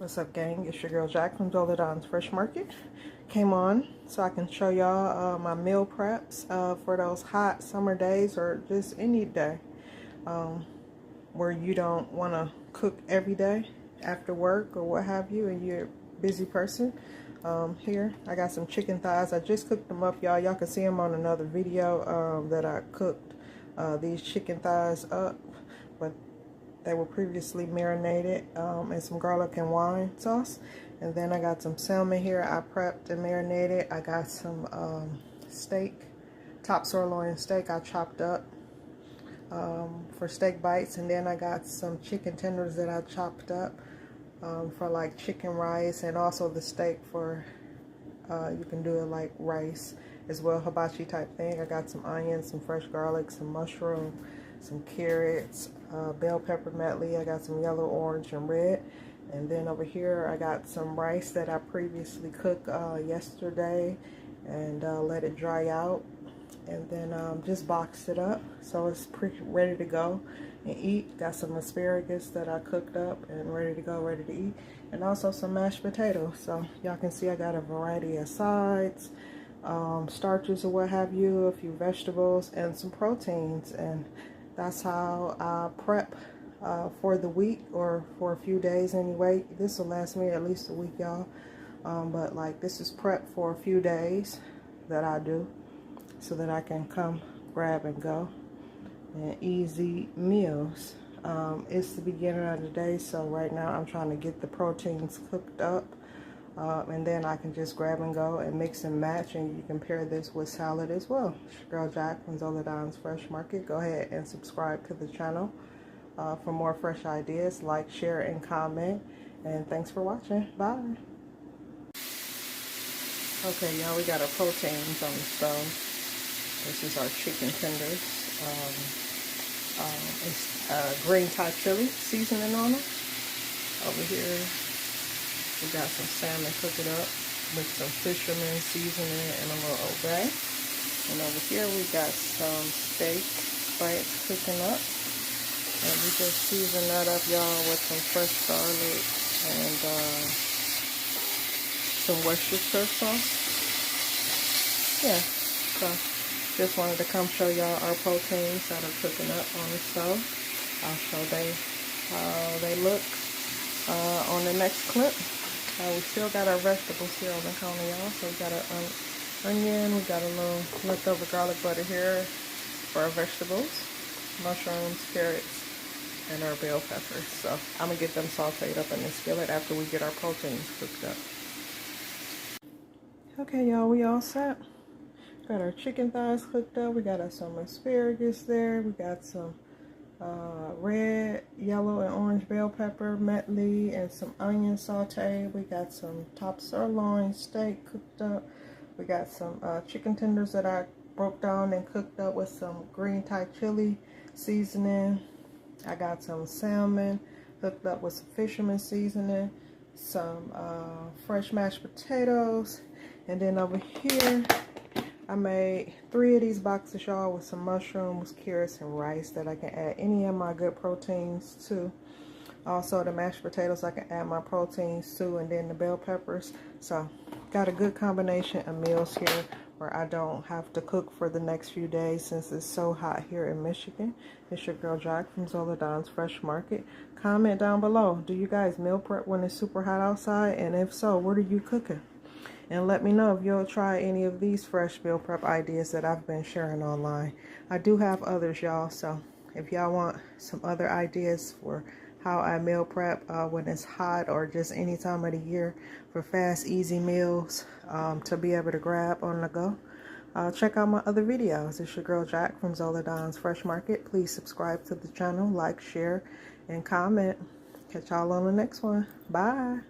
What's up, gang? It's your girl Jack from Zoladonsfreshmarket. Came on so I can show y'all my meal preps for those hot summer days or just any day where you don't want to cook every day after work or what have you and you're a busy person. Here I got some chicken thighs. I just cooked them up, y'all. Y'all can see them on another video that I cooked these chicken thighs up, but they were previously marinated in some garlic and wine sauce. And then I got some salmon here I prepped and marinated. I got some steak, top sirloin steak I chopped up for steak bites. And then I got some chicken tenders that I chopped up for like chicken rice, and also the steak for you can do it like rice as well, hibachi type thing. I got some onions, some fresh garlic, some mushroom, some carrots, bell pepper medley. I got some yellow, orange, and red. And then over here I got some rice that I previously cooked yesterday and let it dry out, and then just boxed it up so it's pretty ready to go and eat. Got some asparagus that I cooked up and ready to go, ready to eat, and also some mashed potatoes. So y'all can see I got a variety of sides, starches or what have you, a few vegetables, and some proteins. And that's how I prep for the week, or for a few days anyway. This will last me at least a week, y'all. But like, this is prep for a few days that I do so that I can come grab and go, and easy meals. It's the beginning of the day, so right now I'm trying to get the proteins cooked up, and then I can just grab and go and mix and match, and you can pair this with salad as well. It's your girl Jack from Zoladonsfreshmarket. Go ahead and subscribe to the channel for more fresh ideas. Like, share, and comment, and thanks for watching. Bye. Okay, y'all, we got our proteins on the stove. This is our chicken tenders. It's green Thai chili seasoning on them. Over here, we got some salmon cooking up with some fisherman seasoning and a little Old Bay. And over here, we got some steak bites cooking up. And we just season that up, y'all, with some fresh garlic and some Worcestershire sauce. Yeah, so just wanted to come show y'all our proteins that are cooking up on the stove. I'll show how they look on the next clip. We still got our vegetables here on the counter, y'all. So we got an onion, we got a little leftover garlic butter here for our vegetables, mushrooms, carrots, and our bell peppers. So I'm gonna get them sauteed up in the skillet after we get our proteins cooked up. Okay, y'all, we all set. Got our chicken thighs cooked up. We got some asparagus there. We got some red, yellow, and orange bell pepper medley, and some onion sauteed. We got some top sirloin steak cooked up. We got some chicken tenders that I broke down and cooked up with some green Thai chili seasoning. I got some salmon hooked up with some fisherman seasoning, some fresh mashed potatoes, and then over here I made 3 of these boxes, y'all, with some mushrooms, carrots, and rice that I can add any of my good proteins to. Also the mashed potatoes I can add my proteins to, and then the bell peppers. So got a good combination of meals here where I don't have to cook for the next few days since it's so hot here in Michigan. It's your girl Jack from Zoladonsfreshmarket. Comment down below, do you guys meal prep when it's super hot outside? And if so, what are you cooking? And let me know if you'll try any of these fresh meal prep ideas that I've been sharing online. I do have others, y'all, so if y'all want some other ideas for how I meal prep when it's hot or just any time of the year for fast, easy meals to be able to grab on the go, check out my other videos. It's your girl Jack from Zoladonsfreshmarket. Please subscribe to the channel, like, share, and comment. Catch y'all on the next one. Bye.